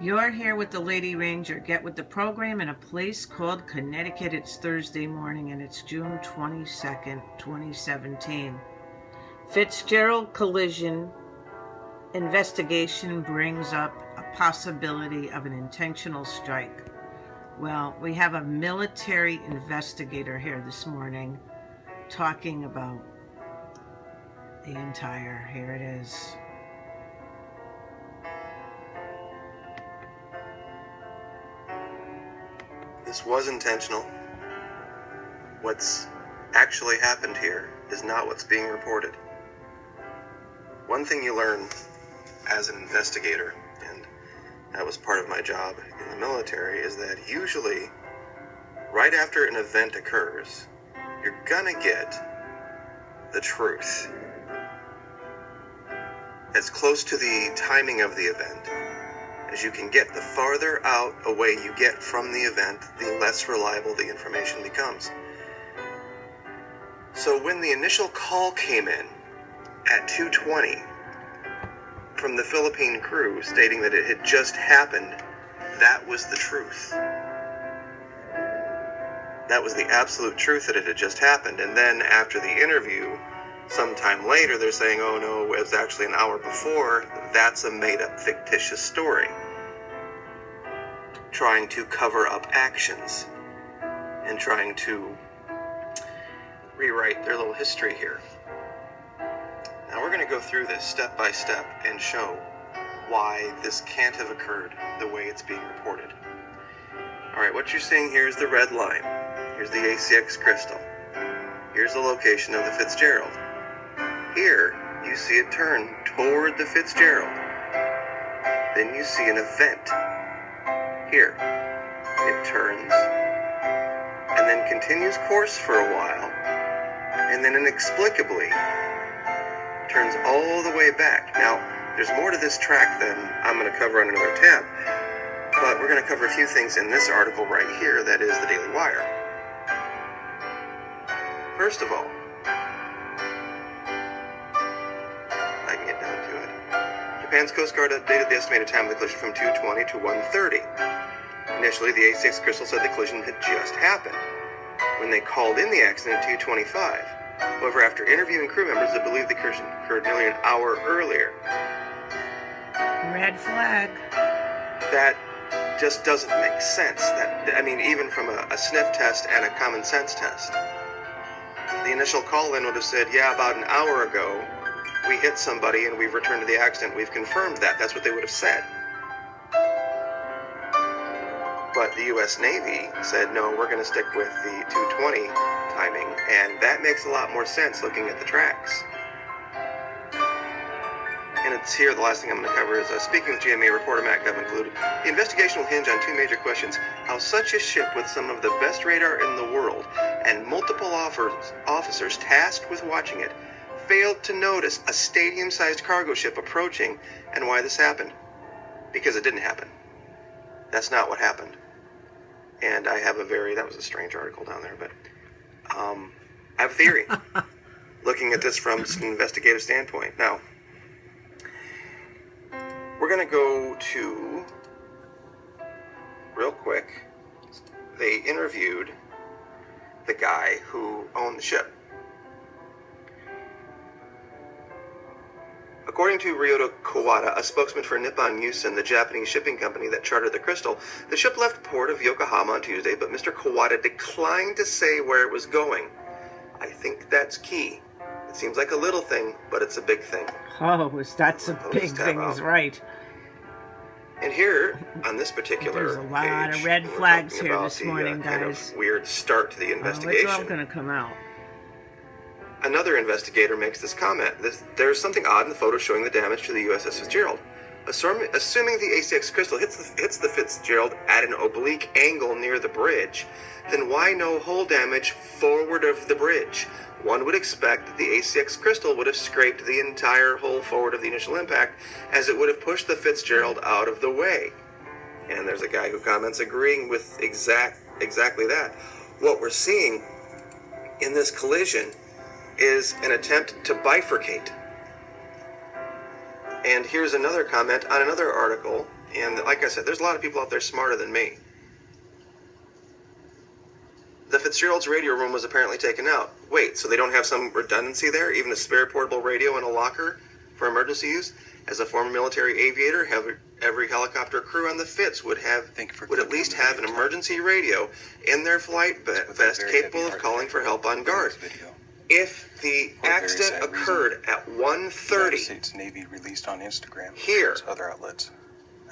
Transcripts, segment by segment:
You're here with the LadyRanger. Get with the program in a place called Connecticut. It's Thursday morning and it's June 22nd, 2017. Fitzgerald collision investigation brings up a possibility of an intentional strike. Well, we have a military investigator here this morning talking about the entire, here it is. This was intentional. What's actually happened here is not what's being reported. One thing you learn as an investigator, and that was part of my job in the military, is that usually right after an event occurs, you're gonna get the truth. As close to the timing of the event as you can get, the farther out away you get from the event, the less reliable the information becomes. So when the initial call came in at 2:20 from the Philippine crew stating that it had just happened, that was the truth. That was the absolute truth, that it had just happened. And then after the interview, sometime later, they're saying, oh no, it was actually an hour before. That's a made-up fictitious story, trying to cover up actions and trying to rewrite their little history here. Now we're going to go through this step by step and show why this can't have occurred the way it's being reported. Alright, what you're seeing here is the red line. Here's the ACX crystal. Here's the location of the Fitzgerald. Here, you see it turn toward the Fitzgerald. Then you see an event. Here, it turns and then continues course for a while, and then inexplicably turns all the way back. Now, there's more to this track than I'm going to cover on another tab, but we're going to cover a few things in this article right here, that is the Daily Wire. First of all, I can get down to it. Japan's Coast Guard updated the estimated time of the collision from 2:20 to 1:30. Initially, the A6 crystal said the collision had just happened when they called in the accident at 2:25. However, after interviewing crew members, they believe the collision occurred nearly an hour earlier. Red flag. That just doesn't make sense. Even from a sniff test and a common sense test. The initial call-in would have said, yeah, about an hour ago, we hit somebody and we've returned to the accident. We've confirmed that. That's what they would have said. But the U.S. Navy said, no, we're going to stick with the 2:20 timing, and that makes a lot more sense looking at the tracks. And it's here, the last thing I'm going to cover is, speaking with GMA, reporter Matt Gov concluded, the investigation will hinge on two major questions: how such a ship with some of the best radar in the world and multiple officers tasked with watching it failed to notice a stadium-sized cargo ship approaching, and why this happened. Because it didn't happen. That's not what happened. And I have that was a strange article down there, but I have a theory, looking at this from an investigative standpoint. Now, we're going to go to, real quick, they interviewed the guy who owned the ship. According to Ryoto Kawada, a spokesman for Nippon Yusen, the Japanese shipping company that chartered the Crystal, the ship left port of Yokohama on Tuesday, but Mr. Kawada declined to say where it was going. I think that's key. It seems like a little thing, but it's a big thing. Oh, that's a big thing, he's right. And here, on this particular There's a lot page, of red flags here this morning, guys. Kind of weird start to the investigation. It's all going to come out. Another investigator makes this comment. There's something odd in the photo showing the damage to the USS Fitzgerald. Assuming the ACX crystal hits the Fitzgerald at an oblique angle near the bridge, then why no hull damage forward of the bridge? One would expect that the ACX crystal would have scraped the entire hull forward of the initial impact, as it would have pushed the Fitzgerald out of the way. And there's a guy who comments agreeing with exactly that. What we're seeing in this collision is an attempt to bifurcate. And here's another comment on another article And like I said, there's a lot of people out there smarter than me. The Fitzgerald's radio room was apparently taken out. Wait, so they don't have some redundancy there? Even a spare portable radio in a locker for emergency use? As a former military aviator, every helicopter crew on the Fitz would at least have an emergency radio in their flight vest capable of calling for help on guard. If the accident occurred at 1:30 States Navy released on Instagram here, other outlets,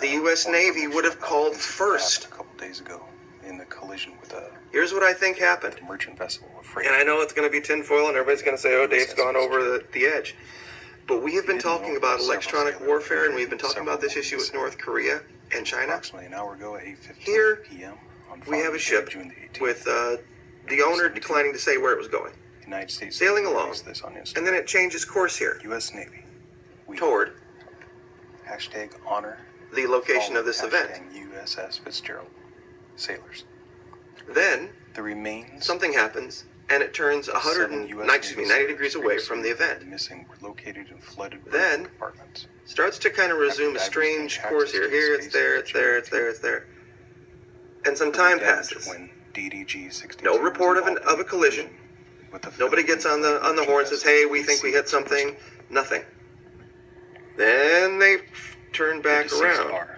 the U.S. Navy would have called first. A couple days ago in the collision with a Here's what I think happened. merchant vessel of freight. And I know it's going to be tinfoil and everybody's going to say, oh, Dave's gone over the edge. But we have been talking about electronic warfare, and we've been talking about this issue with North Korea and China. Approximately an hour ago at 8:15 Here, p.m. on we have a ship June the 18th, with the owner declining to say where it was going. United States Sailing Navy along, released this on Instagram. and then it changes course here U.S. Navy. We toward #honor the location of this event. USS Fitzgerald. Sailors. Then The remains something happens, and it turns 90 degrees away from the event. Missing were located in flooded Then compartments. starts to kind of resume a strange course here. Here, it's there, it's there, it's there, it's there. And some time passes. When DDG 62 No report of a collision. Nobody gets on the horn and says, hey, we think we hit something. Nothing. Then they turn back around.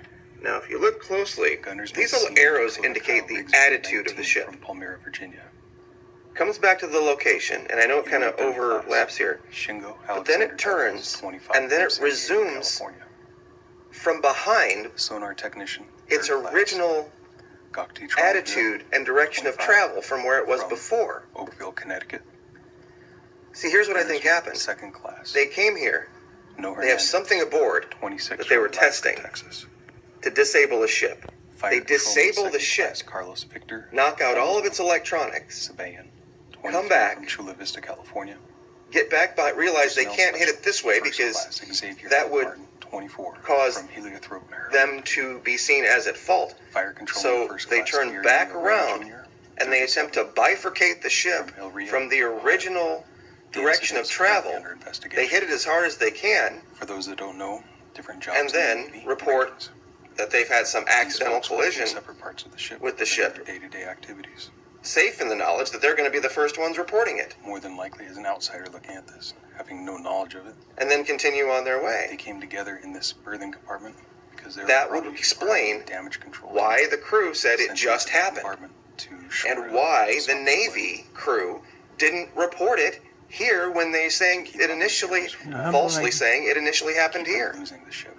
Now, if you look closely, these little arrows indicate the attitude of the ship. From Palmyra, Virginia. Comes back to the location, and I know it kind of overlaps here, but then it turns, and then it resumes from behind sonar technician, its original attitude and direction of travel from where it was before. Oakville, Connecticut. See, here's what I think happened. Second class. They came here. They have something aboard that they were testing to disable a ship. They disable the ship, Carlos Victor, knock out all of its electronics, come back, from Chula Vista, California. Get back, but realize they can't hit it this way because that would cause them to be seen as at fault. So they turn back around and they attempt to bifurcate the ship from the original direction of travel. They hit it as hard as they can, for those that don't know, different jobs, and then report that they've had some accidental collision with the ship, day-to-day activities. Safe in the knowledge that they're going to be the first ones reporting it. More than likely as an outsider looking at this, having no knowledge of it. And then continue on their way. They came together in this berthing compartment because that would explain damage control why the crew said it just happened, and why the Navy crew didn't report it here when they saying it initially, falsely saying it initially happened here. Losing the ship.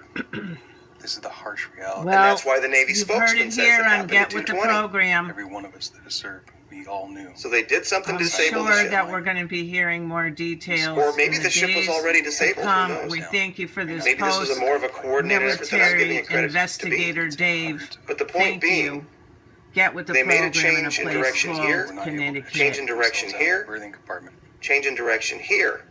This is the harsh reality. Well, and that's why the Navy spokesman says it happened Get with the program. Every one of us that has served, we all knew. So they did something to disable the ship. I'm ship. sure that we're going to be hearing more details. Or maybe the ship was already disabled. Who knows? We thank you for this maybe this was more of a coordinated effort than I'm giving it credit Investigator to be. Dave. But the point being, get with the they program made a change in direction here, Connecticut. change in direction here, change in direction here.